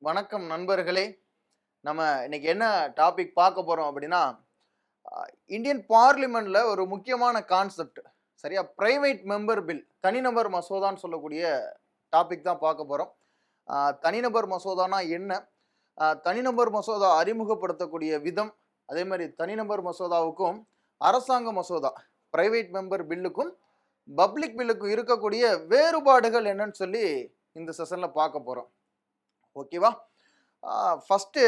வணக்கம் நண்பர்களே. நம்ம இன்னைக்கு என்ன டாபிக் பார்க்க போறோம் அப்படின்னா, இந்தியன் பார்லிமெண்ட்ல ஒரு முக்கியமான கான்செப்ட். சரியா? பிரைவேட் மெம்பர் பில், தனிநபர் மசோதான்னு சொல்லக்கூடிய டாபிக் தான் பார்க்க போறோம். தனிநபர் மசோதானா என்ன? தனிநபர் மசோதா அறிமுகப்படுத்தக்கூடிய விதம், அதே மாதிரி தனிநபர் மசோதாவுக்கும் அரசாங்க மசோதா பிரைவேட் மெம்பர் பில்லுக்கும் பப்ளிக் பில்லுக்கும் இருக்கக்கூடிய வேறுபாடுகள் என்னன்னு சொல்லி இந்த செஷன்ல பார்க்க போறோம். ஓகேவா? ஃபஸ்ட்டு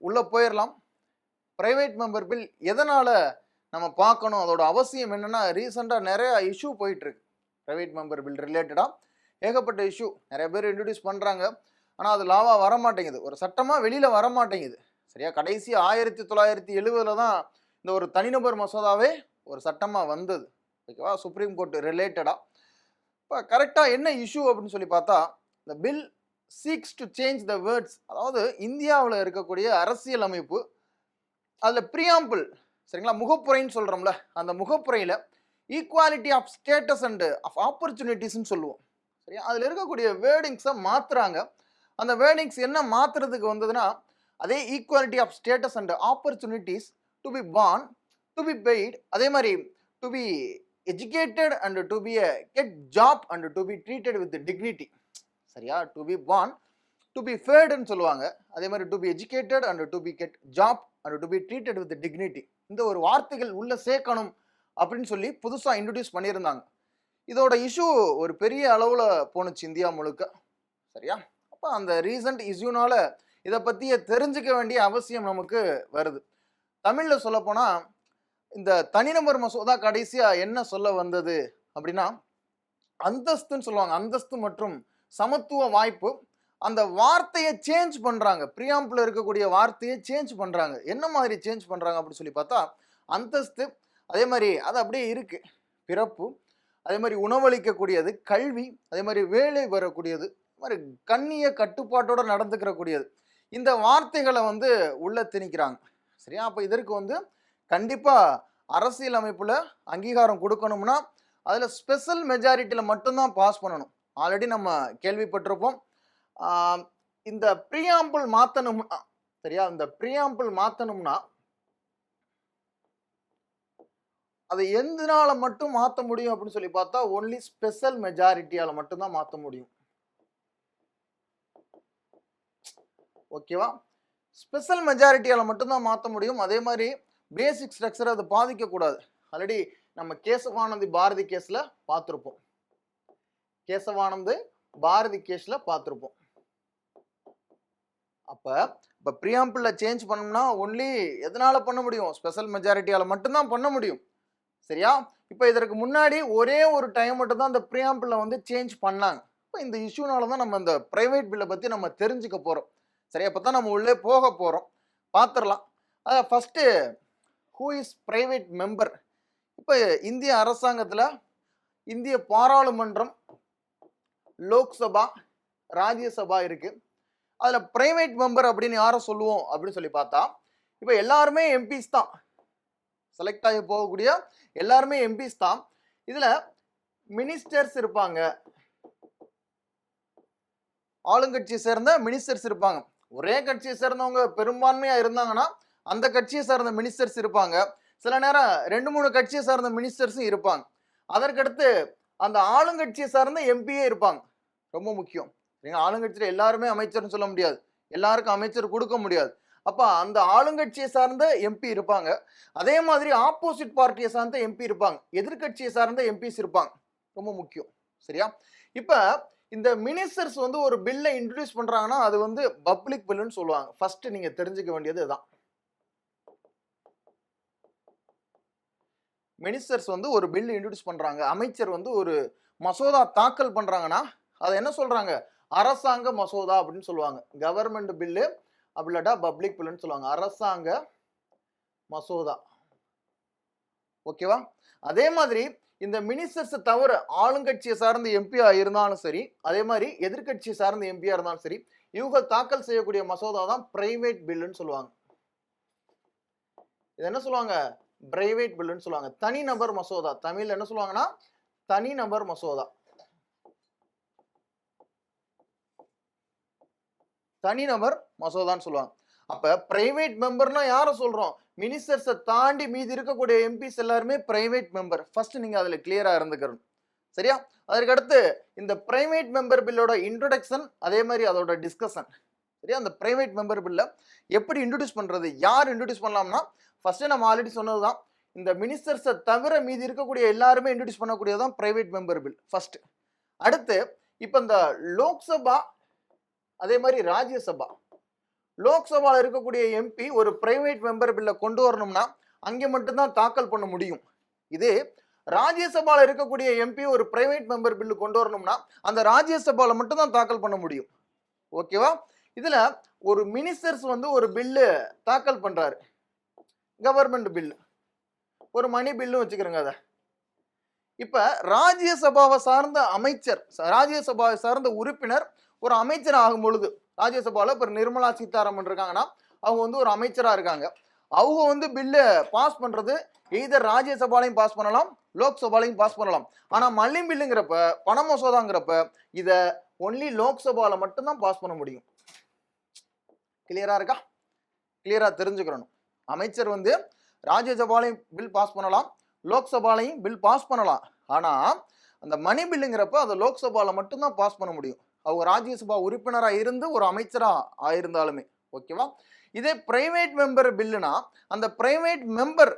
உள்ளே போயிடலாம். ப்ரைவேட் மெம்பர் பில் எதனால் நம்ம பார்க்கணும், அதோட அவசியம் என்னென்னா, ரீசெண்டாக நிறைய இஷ்யூ போயிட்டுருக்கு. ப்ரைவேட் மெம்பர் பில் ரிலேட்டடாக ஏகப்பட்ட இஷ்யூ நிறைய பேர் இன்ட்ரடியூஸ் பண்ணுறாங்க. ஆனால் அது லாவாக வரமாட்டேங்குது, ஒரு சட்டமாக வெளியில் வரமாட்டேங்குது. சரியா? கடைசி 1970 தான் இந்த ஒரு தனிநபர் மசோதாவே ஒரு சட்டமாக வந்தது. ஓகேவா? சுப்ரீம் கோர்ட் ரிலேட்டடாக. இப்போ கரெக்டாக என்ன இஷ்யூ அப்படின்னு சொல்லி பார்த்தா, இந்த bill seeks to change the words, அதாவது இந்தியாவில் இருக்கக்கூடிய அரசியல் அமைப்பு, அதில் ப்ரீஆம்பிள், சரிங்களா, முகப்புரைன்னு சொல்கிறோம்ல, அந்த முகப்புரையில் equality of status and of ஆப்பர்ச்சுனிட்டிஸ்ன்னு சொல்லுவோம். சரியா? அதில் இருக்கக்கூடிய வேர்டிங்ஸை மாற்றுறாங்க. அந்த வேர்டிங்ஸ் என்ன மாற்றுறதுக்கு வந்ததுன்னா, அதே equality of status and opportunities to be born, to be paid, அதே மாதிரி to be educated and to be get job and to be treated with dignity. சரியா? To be born, to be ஃபேர்டுன்னு சொல்லுவாங்க. அதே மாதிரி to be educated and to be get job and to be treated with dignity. இந்த ஒரு வார்த்தைகள் உள்ள சேர்க்கணும் அப்படின்னு சொல்லி புதுசாக இன்ட்ரடியூஸ் பண்ணியிருந்தாங்க. இதோட இஷ்யூ ஒரு பெரிய அளவில் போணுச்சு இந்தியா முழுக்க. சரியா? அப்போ அந்த ரீசன்ட் இஷ்யூனால இதை பற்றிய தெரிஞ்சுக்க வேண்டிய அவசியம் நமக்கு வருது. தமிழில் சொல்லப்போனால், இந்த தனிநபர் மசோதா கடைசியாக என்ன சொல்ல வந்தது அப்படின்னா, அந்தஸ்துன்னு சொல்லுவாங்க. அந்தஸ்து மற்றும் சமத்துவ வாய்ப்பு. அந்த வார்த்தையை சேஞ்ச் பண்றாங்க. ப்ரீஆம்பிள் இருக்கக்கூடிய வார்த்தையை சேஞ்ச் பண்றாங்க. என்ன மாதிரி சேஞ்ச் பண்றாங்க அப்படின்னு சொல்லி பார்த்தா, அந்தஸ்து, அதே மாதிரி அது அப்படியே இருக்கு, பிறப்பு, அதே மாதிரி உணவளிக்கக்கூடியது, கல்வி, அதே மாதிரி வேலை வரக்கூடியது, மாதிரி கண்ணிய கட்டுப்பாட்டோட நடந்துக்கிறக்கூடியது, இந்த வார்த்தைகளை உள்ள திணிக்கிறாங்க. சரியா? அப்போ இதற்கு கண்டிப்பா அரசியல் அமைப்புல அங்கீகாரம் கொடுக்கணும்னா அதுல ஸ்பெஷல் மெஜாரிட்டியில மட்டும்தான் பாஸ் பண்ணணும். ஆல்ரெடி நம்ம கேள்விப்பட்டிருப்போம். இந்த ப்ரீஆம்பிள் மாத்தணும்னா, சரியா, இந்த ப்ரீஆம்பிள் மாத்தணும்னா அதை எந்தனால மட்டும் மாற்ற முடியும் அப்படின்னு சொல்லி பார்த்தா, ஒன்லி ஸ்பெஷல் மெஜாரிட்டியால மட்டும்தான் மாற்ற முடியும். ஓகேவா? ஸ்பெஷல் மெஜாரிட்டியால மட்டும்தான் மாற்ற முடியும். அதே மாதிரி பேசிக் ஸ்ட்ரக்சர் அதை பாதிக்கக்கூடாது. ஆல்ரெடி நம்ம கேசவானந்தி பாரதி கேஸ்ல பார்த்துருப்போம். கேசவானந்த் பாரதி கேஸ்ல பார்த்துருப்போம். அப்ப ப்ரீஆம்பிள்ல சேஞ்ச் பண்ணணும்னா ஒன்லி எதனால பண்ண முடியும்? ஸ்பெஷல் மெஜாரிட்டியால மட்டும்தான் பண்ண முடியும். சரியா? இப்போ இதற்கு முன்னாடி ஒரே ஒரு டைம் மட்டும் தான் அந்த ப்ரீஆம்பிள்ல சேஞ்ச் பண்ணாங்க. இப்போ இந்த இஷ்யூனால தான் நம்ம இந்த பிரைவேட் பில்லை பத்தி நம்ம தெரிஞ்சுக்க போறோம். சரியா? அப்போ தான் நம்ம உள்ளே போக போறோம். பார்த்துடலாம். First, who is private member? இப்போ இந்திய அரசாங்கத்தில் இந்திய பாராளுமன்றம், லோக்சபா, ராஜ்யசபா இருக்கு. அதில் பிரைவேட் மெம்பர் அப்படின்னு யாரை சொல்லுவோம் அப்படின்னு சொல்லி பார்த்தா, இப்போ எல்லாருமே எம்பிஸ் தான். செலக்ட் ஆகி போகக்கூடிய எல்லாருமே எம்பிஸ் தான். இதில் மினிஸ்டர்ஸ் இருப்பாங்க, ஆளுங்கட்சியை சேர்ந்த மினிஸ்டர்ஸ் இருப்பாங்க. ஒரே கட்சியை சேர்ந்தவங்க பெரும்பான்மையாக இருந்தாங்கன்னா அந்த கட்சியை சார்ந்த மினிஸ்டர்ஸ் இருப்பாங்க. சில நேரம் 2-3 கட்சியை சார்ந்த மினிஸ்டர்ஸும் இருப்பாங்க. அதற்கடுத்து அந்த ஆளுங்கட்சியை சார்ந்த எம்பியே இருப்பாங்க. ரொம்ப முக்கியம். ஆளுங்கட்சியில் எல்லாருமே அமைச்சர்னு சொல்ல முடியாது, எல்லாருக்கும் அமைச்சர் கொடுக்க முடியாது. அப்ப அந்த ஆளுங்கட்சியை சார்ந்த எம்பி இருப்பாங்க. அதே மாதிரி ஆப்போசிட் பார்ட்டியை சார்ந்த எம்பி இருப்பாங்க, எதிர்கட்சியை சார்ந்த எம்பிஸ் இருப்பாங்க. ரொம்ப முக்கியம். சரியா? இப்ப இந்த மினிஸ்டர்ஸ் ஒரு பில்லை இன்ட்ரடியூஸ் பண்றாங்கன்னா அது பப்ளிக் பில்லுன்னு சொல்லுவாங்க. ஃபர்ஸ்ட் நீங்க தெரிஞ்சுக்க வேண்டியது இதுதான். மினிஸ்டர்ஸ் ஒரு பில் இன்ட்ரடியூஸ் பண்றாங்க, அமைச்சர் ஒரு மசோதா தாக்கல் பண்றாங்கன்னா அதை என்ன சொல்றாங்க? அரசாங்க மசோதா அப்படின்னு சொல்லுவாங்க. கவர்மெண்ட் பில்லு அப்படின்னா பப்ளிக் பில்லுன்னு சொல்லுவாங்க. அரசாங்க மசோதா. ஓகேவா? அதே மாதிரி இந்த மினிஸ்டர்ஸ் தவிர ஆளுங்கட்சியை சார்ந்த எம்பியா இருந்தாலும் சரி, அதே மாதிரி எதிர்கட்சியை சார்ந்த எம்பியா இருந்தாலும் சரி, இவங்க தாக்கல் செய்யக்கூடிய மசோதா தான் பிரைவேட் பில்லுன்னு சொல்லுவாங்க. இது என்ன சொல்லுவாங்க? பிரைவேட் பில்லுன்னு சொல்லுவாங்க. தனிநபர் மசோதா. தமிழ்ல என்ன சொல்லுவாங்கன்னா தனிநபர் மசோதா. தனிநபர் மசோதான்னு சொல்லுவாங்க. அப்ப பிரைவேட் மெம்பர்னா யாரை சொல்றோம்? மினிஸ்டர்ஸை தாண்டி மீதி இருக்கக்கூடிய எம்பிஸ் எல்லாருமே பிரைவேட் மெம்பர். ஃபர்ஸ்ட் நீங்க அதுல கிளியரா இருந்துக்கணும். சரியா? அதற்கடுத்து இந்த பிரைவேட் மெம்பர் பில்லோட இன்ட்ரோடக்ஷன், அதே மாதிரி அதோட டிஸ்கஷன். சரியா? அந்த பிரைவேட் மெம்பர் பில்ல எப்படி இன்ட்ரோடியூஸ் பண்றது, யார் இன்ட்ரோடியூஸ் பண்ணலாம்னா, ஃபர்ஸ்ட் நம்ம ஆல்ரெடி சொன்னதுதான், இந்த மினிஸ்டர்ஸை தவிர மீதி இருக்கக்கூடிய எல்லாருமே இன்ட்ரோடியூஸ் பண்ணக்கூடியதான் பிரைவேட் மெம்பர் பில் ஃபர்ஸ்ட். அடுத்து இப்போ இந்த லோக்சபா அதே மாதிரி ராஜ்யசபா, லோக்சபாவில் இருக்கக்கூடிய எம்பி ஒரு பிரைவேட் மெம்பர் பில்லை கொண்டு வரணும்னா அங்கே மட்டும்தான் தாக்கல் பண்ண முடியும். இது ராஜ்யசபாவில் இருக்கக்கூடிய எம்பி ஒரு பிரைவேட் மெம்பர் பில்லு கொண்டு வரணும்னா அந்த ராஜ்யசபாவில் மட்டும்தான் தாக்கல் பண்ண முடியும். ஓகேவா? இதுல ஒரு மினிஸ்டர்ஸ் வந்து ஒரு பில்லு தாக்கல் பண்றாரு, கவர்மெண்ட் பில்லு, ஒரு மணி பில்லும் வச்சுக்கிறோங்க. அதை இப்ப ராஜ்யசபாவை சார்ந்த அமைச்சர், ராஜ்யசபாவை சார்ந்த உறுப்பினர் ஒரு அமைச்சர் ஆகும் பொழுது, ராஜ்யசபாவில் இப்போ நிர்மலா சீதாராமன் இருக்காங்கன்னா அவங்க வந்து ஒரு அமைச்சரா இருக்காங்க. அவங்க வந்து பில்லு பாஸ் பண்றது எய்தர் ராஜ்யசபாலையும் பாஸ் பண்ணலாம், லோக்சபாலையும் பாஸ் பண்ணலாம். ஆனா மல்லி பில்லுங்கிறப்ப, பண மசோதாங்கிறப்ப இத ஒன்லி லோக்சபால மட்டும்தான் பாஸ் பண்ண முடியும். கிளியரா இருக்கா? கிளியரா தெரிஞ்சுக்கணும். அமைச்சர் வந்து ராஜ்யசபாலையும் பில் பாஸ் பண்ணலாம், லோக்சபாலையும் பில் பாஸ் பண்ணலாம். ஆனா அந்த மணி பில்லுங்கிறப்ப அதை லோக்சபால மட்டும்தான் பாஸ் பண்ண முடியும், அவங்க ராஜ்யசபா உறுப்பினராக இருந்து ஒரு அமைச்சரா ஆயிருந்தாலுமே. ஓகேவா? இதே பிரைவேட் மெம்பர் பில்லுனா அந்த பிரைவேட் மெம்பர்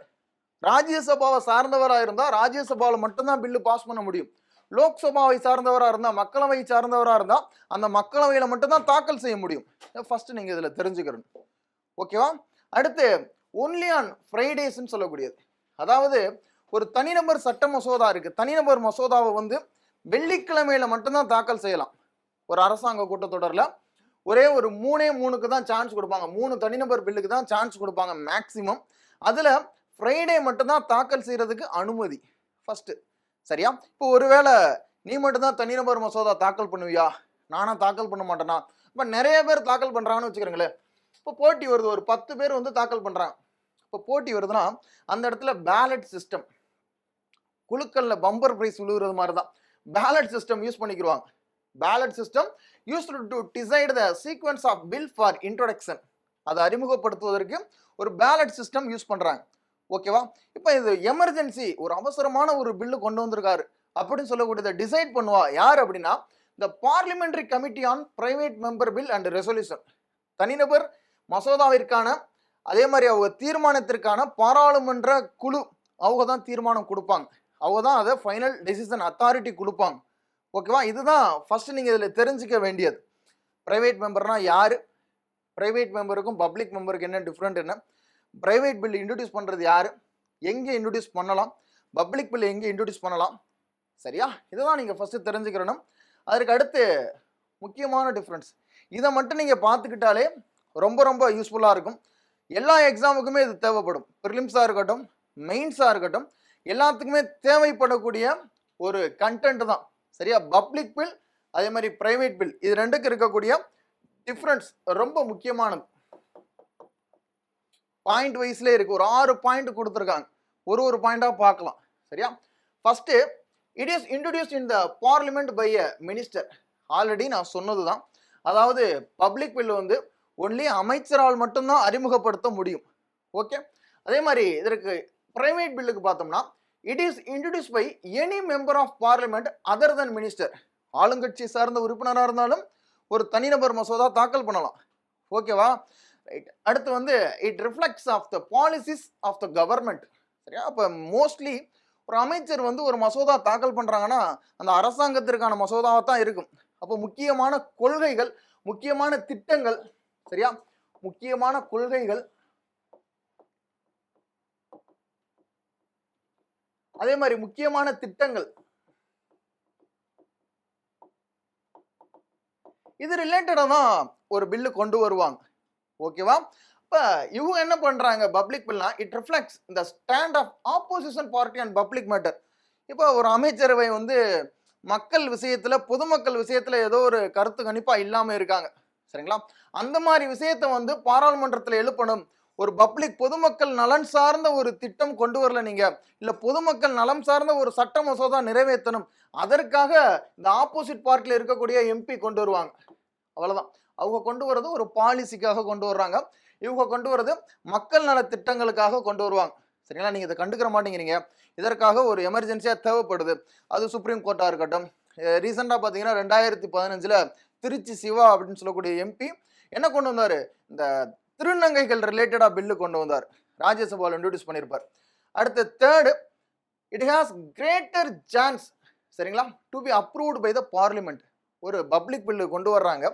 ராஜ்யசபாவை சார்ந்தவராக இருந்தா ராஜ்யசபாவில் மட்டும்தான் பில்லு பாஸ் பண்ண முடியும். லோக்சபாவை சார்ந்தவராக இருந்தா, மக்களவை சார்ந்தவராக இருந்தா அந்த மக்களவையில மட்டும்தான் தாக்கல் செய்ய முடியும். ஃபர்ஸ்ட் நீங்க இதுல தெரிஞ்சுக்கணும். ஓகேவா? அடுத்து ஒன்லி ஆன் ஃப்ரைடேஸ்ன்னு சொல்லக்கூடியது, அதாவது ஒரு தனிநபர் சட்ட மசோதா இருக்கு. தனிநபர் மசோதாவை வந்து வெள்ளிக்கிழமையில மட்டும்தான் தாக்கல் செய்யலாம். ஒரு அரசாங்க கூட்டத்தொடரில் ஒரே ஒரு 3க்கு தான் சான்ஸ் கொடுப்பாங்க, 3 தனிநபர் பில்லுக்கு தான் சான்ஸ் கொடுப்பாங்க மேக்சிமம். அதுல ஃப்ரைடே மட்டும்தான் தாக்கல் செய்யறதுக்கு அனுமதி ஃபர்ஸ்ட். சரியா? இப்போ ஒருவேளை நீ மட்டும்தான் தனிநபர் மசோதா தாக்கல் பண்ணுவியா, நானா தாக்கல் பண்ண மாட்டேனா? இப்போ நிறைய பேர் தாக்கல் பண்றாங்கன்னு வச்சுக்கிறீங்களேன். இப்போ போட்டி வருது, ஒரு 10 பேர் வந்து தாக்கல் பண்றாங்க. இப்போ போட்டி வருதுன்னா அந்த இடத்துல பேலட் சிஸ்டம், குழுக்கள்ல பம்பர் பிரைஸ் விழுகிறது மாதிரி தான் பேலட் சிஸ்டம் யூஸ் பண்ணிக்கிடுவாங்க. Ballot system used to decide the sequence of bill for introduction. அதை அறிமுகப்படுத்துவதற்கு ஒரு பேலட் சிஸ்டம் யூஸ் பண்றாங்க. ஓகேவா? இப்போ இது எமர்ஜென்சி, ஒரு அவசரமான ஒரு பில்லு கொண்டு வந்திருக்காரு அப்படின்னு சொல்லக்கூடியதை டிசைட் பண்ணுவா யார் அப்படின்னா இந்த parliamentary committee on private member bill and resolution. தனிநபர் மசோதாவிற்கான அதே மாதிரி அவங்க தீர்மானத்திற்கான பாராளுமன்ற குழு, அவங்க தான் தீர்மானம் கொடுப்பாங்க, அவங்க தான் அதை ஃபைனல் டெசிஷன் அத்தாரிட்டி கொடுப்பாங்க. ஓகேவா? இதுதான் ஃபர்ஸ்ட் நீங்க இதில் தெரிஞ்சுக்க வேண்டியது. பிரைவேட் மெம்பர்னா யாரு, பிரைவேட் மெம்பருக்கும் பப்ளிக் மெம்பருக்கு என்ன டிஃப்ரெண்ட், என்ன பிரைவேட் பில் இன்ட்ரோடியூஸ் பண்றது யாரு, எங்கே இன்ட்ரோடியூஸ் பண்ணலாம், பப்ளிக் பில் எங்கே இன்ட்ரோடியூஸ் பண்ணலாம். சரியா? இதுதான் நீங்க ஃபர்ஸ்ட் தெரிஞ்சுக்கணும். அதற்கு அடுத்து முக்கியமான டிஃப்ரென்ஸ், இதை மட்டும் நீங்க பார்த்துக்கிட்டாலே ரொம்ப ரொம்ப யூஸ்ஃபுல்லா இருக்கும். எல்லா எக்ஸாமுக்குமே இது தேவைப்படும், ப்ரிலிம்ஸா இருக்கட்டும், மெயின்ஸா இருக்கட்டும், எல்லாத்துக்குமே தேவைப்படக்கூடிய ஒரு கண்டென்ட் தான். சரியா? பப்ளிக் பில் அதே மாதிரி பிரைவேட் பில், இது ரெண்டுக்கு இருக்கக்கூடிய டிஃப்ரென்ஸ் ரொம்ப முக்கியமானது. பாயிண்ட் வைஸ்ல இருக்கு, ஒரு 6 பாயிண்ட் கொடுத்துருக்காங்க, ஒரு பாயிண்டா பார்க்கலாம். சரியா? First, it is introduced in the parliament by a minister. Already நான் சொன்னதுதான், அதாவது பப்ளிக் பில் வந்து ஒன்லி அமைச்சரால் மட்டும்தான் அறிமுகப்படுத்த முடியும். ஓகே? அதே மாதிரி இதற்கு பிரைவேட் பில்லுக்கு பார்த்தோம்னா it is introduce by any member of parliament other than minister. ஆளுங்கட்சி சார்ந்த உறுப்பினராக இருந்தாலும் ஒரு தனிநபர் மசோதா தாக்கல் பண்ணலாம். ஓகேவா? ரைட். அடுத்து வந்து it reflects of the policies of the government. சரியா? அப்போ மோஸ்ட்லி ஒரு அமைச்சர் வந்து ஒரு மசோதா தாக்கல் பண்றாங்கன்னா அந்த அரசாங்கத்திற்கான மசோதாவா தான் இருக்கும். அப்போ முக்கியமான கொள்கைகள், முக்கியமான திட்டங்கள், சரியா, முக்கியமான கொள்கைகள், அதே மாதிரி முக்கியமான திட்டங்கள், இது ரிலேட்டடா தான் ஒரு பில்லு கொண்டு வருவாங்க. ஓகேவா? இப்போ இவங்க என்ன பண்றாங்க, பப்ளிக் பில்னா it reflects the stand of opposition party and public matter. இப்போ ஒரு அமைச்சரவை வந்து மக்கள் விஷயத்துல, பொதுமக்கள் விஷயத்துல ஏதோ ஒரு கருத்து கணிப்பா இல்லாம இருக்காங்க. சரிங்களா? அந்த மாதிரி விஷயத்த வந்து பாராளுமன்றத்தில் எழுப்பணும். ஒரு பப்ளிக் பொதுமக்கள் நலன் சார்ந்த ஒரு திட்டம் கொண்டு வரல நீங்க, இல்ல பொதுமக்கள் நலம் சார்ந்த ஒரு சட்ட மசோதா நிறைவேற்றணும், அதற்காக இந்த ஆப்போசிட் பார்ட்டில இருக்கக்கூடிய எம்பி கொண்டு வருவாங்க. அவ்வளவுதான். அவங்க கொண்டு வரது ஒரு பாலிசிக்காக கொண்டு வர்றாங்க. இவங்க கொண்டு வரது மக்கள் நல திட்டங்களுக்காக கொண்டு வருவாங்க. சரிங்களா? நீங்க இதை கண்டுக்கிற மாட்டேங்கிறீங்க. இதற்காக ஒரு எமர்ஜென்சியா தேவைப்படுது. அது சுப்ரீம் கோர்ட்டா இருக்கட்டும். ரீசெண்டா பாத்தீங்கன்னா 2015ல திருச்சி சிவா அப்படின்னு சொல்லக்கூடிய எம்பி என்ன கொண்டு வந்தாரு, இந்த திருநங்கைகள் ரிலேட்டடா பில்லு கொண்டு வந்தார். ராஜ்யசபாவில் இன்ட்ரோடியூஸ் பண்ணியிருப்பார். அடுத்து third, it has greater chance, சரிங்களா, to be approved by the parliament. ஒரு பப்ளிக் பில்லு கொண்டு வர்றாங்க.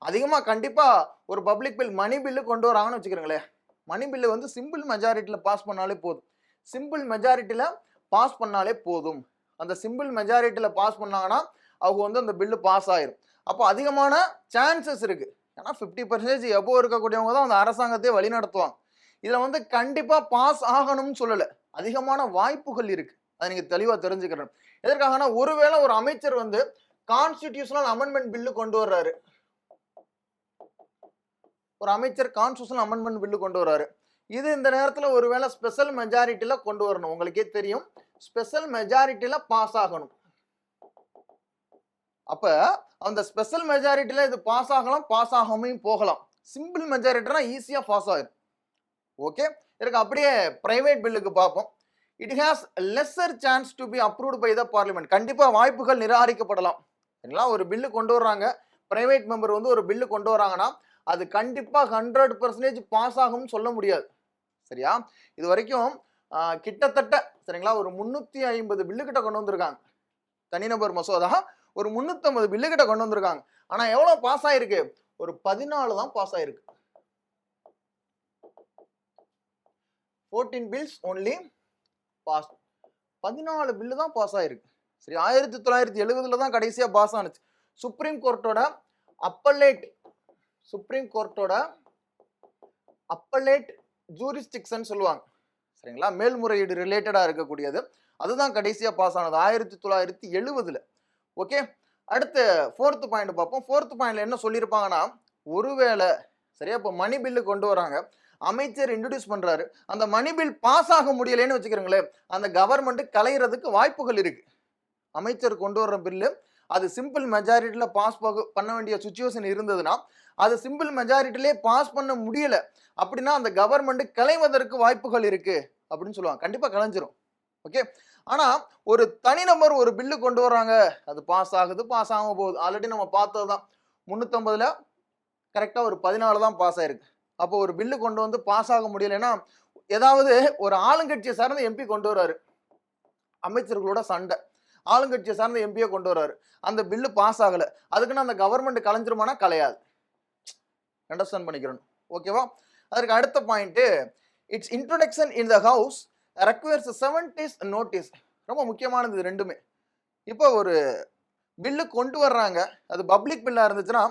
அதிகமாக கண்டிப்பாக ஒரு பப்ளிக் பில் மணி பில்லு கொண்டு வராங்கன்னு வச்சுக்கிறீங்களேன். மணி பில்லு வந்து சிம்பிள் மெஜாரிட்டியில் பாஸ் பண்ணாலே போதும். சிம்பிள் மெஜாரிட்டியில் பாஸ் பண்ணாலே போதும். அந்த சிம்பிள் மெஜாரிட்டியில் பாஸ் பண்ணாங்கன்னா அவங்க வந்து அந்த பில்லு பாஸ் ஆயிரும். அப்போ அதிகமான சான்சஸ் இருக்கு. ஏன்னா 50% எபோ இருக்கக்கூடியவங்க தான் அந்த அரசாங்கத்தை வழி நடத்துவாங்க. இதில் வந்து கண்டிப்பாக பாஸ் ஆகணும்னு சொல்லலை, அதிகமான வாய்ப்புகள் இருக்கு. அதை நீங்க தெளிவாக தெரிஞ்சுக்கிறேன். எதற்காகனா, ஒருவேளை ஒரு அமைச்சர் வந்து கான்ஸ்டிடியூஷனல் அமெண்ட்மெண்ட் பில்லு கொண்டு வர்றாரு. ஒரு அமைச்சர் கான்ஸ்டிடியூஷனல் அமெண்ட்மெண்ட் பில்லு கொண்டு வர்றாரு. இது இந்த நேரத்தில் ஒருவேளை ஸ்பெஷல் மெஜாரிட்டியில கொண்டு வரணும். உங்களுக்கே தெரியும், ஸ்பெஷல் மெஜாரிட்டியில பாஸ் ஆகணும். அப்ப அந்த ஸ்பெஷல் மெஜாரிட்டியில இது பாஸ் ஆகலாம், பாஸ் ஆகாமையும் போகலாம். சிம்பிள் மெஜாரிட்டினா ஈஸியா பாஸ் ஆயிடும். ஓகே, இதுக்கு அப்படியே பிரைவேட் பில்லுக்கு பார்ப்போம். It has lesser chance to be approved by the parliament. கண்டிப்பா வாய்ப்புகள் நிராகரிக்கப்படலாம். சரிங்களா? ஒரு பில்லு கொண்டு வர்றாங்க, பிரைவேட் மெம்பர் வந்து ஒரு பில்லு கொண்டு வராங்கன்னா அது கண்டிப்பா 100% பாஸ் ஆகும்னு சொல்ல முடியாது. சரியா? இது வரைக்கும் கிட்டத்தட்ட சரிங்களா ஒரு 350 பில்லு கிட்ட கொண்டு வந்திருக்காங்க. தனிநபர் மசோதா ஒரு 350 பில்லு கிட்ட கொண்டு வந்திருக்காங்க. ஆனா எவ்வளவு பாஸ் ஆயிருக்கு? ஒரு 14 தான் பாஸ் ஆயிருக்கு. 14 bills only passed. 14 பில்லு தான் பாஸ் ஆயிருக்கு. சரி, 1970ல தான் கடைசியா பாஸ் ஆனுச்சு. சுப்ரீம் கோர்ட்டோட அப்பலேட் ஜூரிஸ்டிக்ஷன் சொல்லுவாங்க. சரிங்களா? மேல்முறையீடு ரிலேட்டடா இருக்கக்கூடியது. அதுதான் கடைசியா பாஸ் ஆனது 1970ல. ஓகே, அடுத்து 4th பாயிண்ட் பார்ப்போம். 4th பாயிண்ட்ல என்ன சொல்லியிருப்பாங்கன்னா, ஒருவேளை சரியா இப்போ மணி பில்லு கொண்டு வராங்க, அமைச்சர் இன்ட்ரோடியூஸ் பண்றாரு, அந்த மணி பில் பாஸ் ஆக முடியலன்னு வச்சுக்கிறீங்களே, அந்த கவர்மெண்ட் கலையிறதுக்கு வாய்ப்புகள் இருக்கு. அமைச்சர் கொண்டு வர்ற பில்லு அது சிம்பிள் மெஜாரிட்டியில பாஸ் பண்ண வேண்டிய சுச்சுவேஷன் இருந்ததுன்னா, அது சிம்பிள் மெஜாரிட்டிலே பாஸ் பண்ண முடியல அப்படின்னா அந்த கவர்மெண்ட் கலைவதற்கு வாய்ப்புகள் இருக்கு அப்படின்னு சொல்லுவாங்க. கண்டிப்பா கலைஞ்சிரும். ஓகே, ஆனா ஒரு தனிநபர் ஒரு பில்லு கொண்டு வர்றாங்க, அது பாஸ் ஆகுது, பாஸ் ஆகாம போகுது. ஆல்ரெடி நம்ம பார்த்ததுதான். 350ல கரெக்டா ஒரு 14 தான் பாஸ் ஆயிருக்கு. அப்போ ஒரு பில்லு கொண்டு வந்து பாஸ் ஆக முடியலைன்னா, ஏதாவது ஒரு ஆளுங்கட்சியை சார்ந்த எம்பி கொண்டு வர்றாரு, அமைச்சர்களோட சண்டை, ஆளுங்கட்சியை சார்ந்த எம்பியை கொண்டு வர்றாரு, அந்த பில்லு பாஸ் ஆகல, அதுக்குன்னு அந்த கவர்மெண்ட் கலைஞ்சிருமானா கலையாது. அண்டர்ஸ்டாண்ட் பண்ணிக்கிறோம். ஓகேவா? அதற்கு அடுத்த point, it's introduction in the house requires 7 days notice. ரொம்ப முக்கியமானது இது ரெண்டுமே. இப்போ ஒரு பில்லு கொண்டு வர்றாங்க, அது பப்ளிக் பில்லா இருந்துச்சுன்னா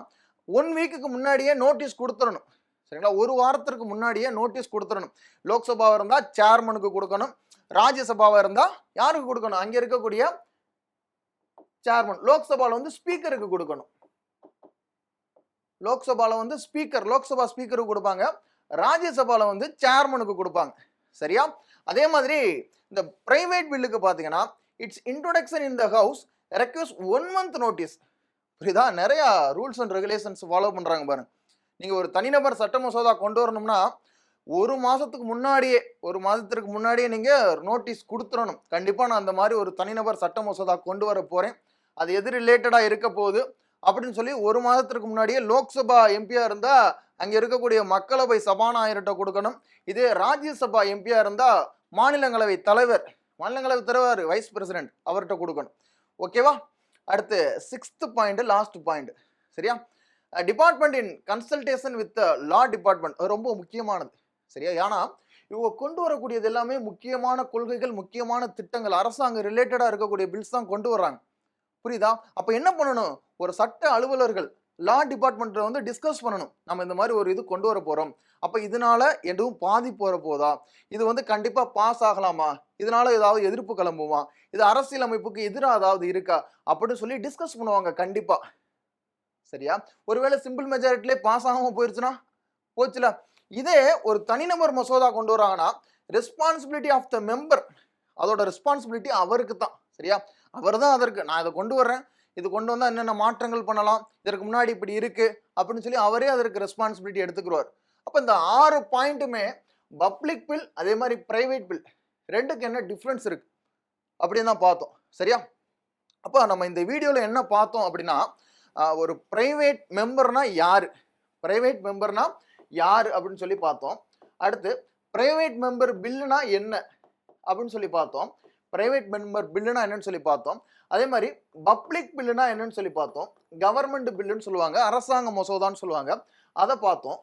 1 வீக்குக்கு முன்னாடியே நோட்டீஸ் கொடுத்துடணும். சரிங்களா? ஒரு வாரத்திற்கு முன்னாடியே நோட்டீஸ் கொடுத்துடணும். லோக்சபாவா இருந்தா சேர்மனுக்கு கொடுக்கணும், ராஜ்யசபாவா இருந்தா யாருக்கு கொடுக்கணும்? அங்க இருக்கக்கூடிய சேர்மன். லோக்சபால வந்து ஸ்பீக்கருக்கு கொடுக்கணும். லோக்சபால வந்து லோக்சபா ஸ்பீக்கருக்கு கொடுப்பாங்க, ராஜ்யசபால வந்து சேர்மனுக்கு கொடுப்பாங்க. சரியா? அதே மாதிரி இந்த பிரைவேட் பில்லுக்கு பாத்தீங்கன்னா, it's introduction in the house request 1 month notice. புரியுதா? நிறைய ரூல்ஸ் அண்ட் ரெகுலேஷன்ஸ் ஃபாலோ பண்றாங்க பாருங்க. நீங்க ஒரு தனிநபர் சட்ட மசோதா கொண்டு வரணும்னா 1 மாதத்துக்கு முன்னாடியே நீங்க நோட்டீஸ் கொடுத்துடணும். கண்டிப்பா நான் அந்த மாதிரி ஒரு தனிநபர் சட்ட மசோதா கொண்டு வர போறேன், அது எது ரிலேட்டடா இருக்க போகுது அப்படின்னு சொல்லி 1 மாதத்திற்கு முன்னாடியே லோக்சபா எம்பியா இருந்தா அங்க இருக்கக்கூடிய மக்களவை சபாநாயகர்கிட்ட கொடுக்கணும். இதே ராஜ்யசபா எம்பியா இருந்தா மாநிலங்களவை தலைவர் வைஸ் பிரசிடென்ட் அவர்கிட்ட கொடுக்கணும். ஓகேவா? அடுத்து 6th பாயிண்ட், லாஸ்ட் பாயிண்ட். சரியா? Department in consultation with law department ரொம்ப முக்கியமானது. சரியா? ஏன்னா இவங்க கொண்டு வரக்கூடியது எல்லாமே முக்கியமான கொள்கைகள், முக்கியமான திட்டங்கள், அரசாங்க ரிலேட்டடா இருக்கக்கூடிய பில்ஸ் தான் கொண்டு வர்றாங்க. புரியுதா? அப்ப என்ன பண்ணணும்? ஒரு சட்ட அலுவலர்கள் லா டிபார்ட்மெண்ட்ல வந்து டிஸ்கஸ் பண்ணணும். நம்ம இந்த மாதிரி ஒரு இது கொண்டு வர போறோம், அப்ப இதனால எதுவும் பாதிப்பு வர போதா, இது வந்து கண்டிப்பா பாஸ் ஆகலாமா, இதனால ஏதாவது எதிர்ப்பு கிளம்புமா, இது அரசியல் அமைப்புக்கு எதிராக ஏதாவது இருக்கா அப்படின்னு சொல்லி டிஸ்கஸ் பண்ணுவாங்க கண்டிப்பா. சரியா? ஒருவேளை சிம்பிள் மெஜாரிட்டிலே பாஸ் ஆகாம போயிருச்சுன்னா போச்சுல. இதே ஒரு தனிநபர் மசோதா கொண்டு வராங்கன்னா ரெஸ்பான்சிபிலிட்டி ஆஃப் த மெம்பர், அதோட ரெஸ்பான்சிபிலிட்டி அவருக்கு தான். சரியா? அவர் தான் அதற்கு, நான் இதை கொண்டு வர்றேன், இது கொண்டு வந்தால் என்னென்ன மாற்றங்கள் பண்ணலாம், இதற்கு முன்னாடி இப்படி இருக்கு அப்படின்னு சொல்லி அவரே அதற்கு ரெஸ்பான்சிபிலிட்டி எடுத்துக்கிறார். அப்போ இந்த 6 பாயிண்ட்டுமே பப்ளிக் பில் அதே மாதிரி பிரைவேட் பில் ரெண்டுக்கு என்ன டிஃப்ரென்ஸ் இருக்கு அப்படின்னு தான் பார்த்தோம். சரியா? அப்போ நம்ம இந்த வீடியோவில் என்ன பார்த்தோம் அப்படின்னா, ஒரு பிரைவேட் மெம்பர்னா யாரு, பிரைவேட் மெம்பர்னா யாரு அப்படின்னு சொல்லி பார்த்தோம். அடுத்து பிரைவேட் மெம்பர் பில்லுனா என்ன அப்படின்னு சொல்லி பார்த்தோம். பிரைவேட் மெம்பர் பில்லுனா என்னன்னு சொல்லி பார்த்தோம். அதே மாதிரி பப்ளிக் பில்லுனா என்னன்னு சொல்லி பார்த்தோம். கவர்மெண்ட் பில்லுன்னு சொல்லுவாங்க, அரசாங்க மசோதான்னு சொல்லுவாங்க, அதை பார்த்தோம்.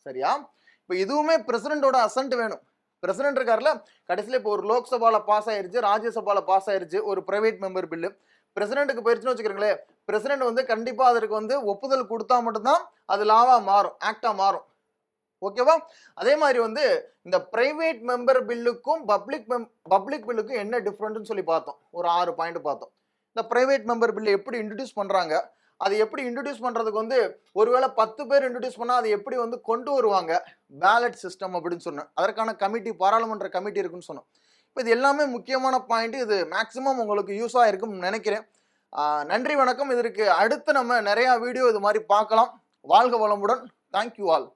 சரியா? இப்போ இதுவுமே பிரசிடென்ட்டோட அசன்ட் வேணும். பிரசிடென்ட் இருக்காருல, கடைசியில் இப்போ ஒரு லோக்சபால பாஸ் ஆயிருச்சு, ராஜ்யசபால பாஸ் ஆயிருச்சு ஒரு பிரைவேட் மெம்பர் பில்லு, பிரசிடென்ட்டுக்கு போயிருச்சுன்னு வச்சுக்கிறீங்களே, பிரசிடென்ட் வந்து கண்டிப்பா அதற்கு வந்து ஒப்புதல் கொடுத்தா மட்டும்தான் அது லாவா மாறும், ஆக்டா மாறும். ஓகேவா? அதே மாதிரி வந்து இந்த பிரைவேட் மெம்பர் பில்லுக்கும் பப்ளிக் பில்லுக்கும் என்ன டிஃப்ரெண்ட்னு சொல்லி பார்த்தோம். ஒரு 6 பாயிண்ட் பார்த்தோம். இந்த பிரைவேட் மெம்பர் பில் எப்படி இன்ட்ரடியூஸ் பண்றாங்க, அது எப்படி இன்ட்ரடியூஸ் பண்றதுக்கு வந்து ஒருவேளை 10 பேர் இன்ட்ரடியூஸ் பண்ணா அதை எப்படி வந்து கொண்டு வருவாங்க, பேலட் சிஸ்டம் அப்படின்னு சொன்னேன். அதற்கான கமிட்டி, பாராளுமன்ற கமிட்டி இருக்குன்னு சொன்னோம். இப்போ இது எல்லாமே முக்கியமான பாயிண்ட். இது மேக்சிமம் உங்களுக்கு யூஸாக இருக்கும்னு நினைக்கிறேன். நன்றி, வணக்கம். இதற்கு அடுத்து நம்ம நிறைய வீடியோ இது மாதிரி பார்க்கலாம். வாழ்க வளமுடன். Thank you all.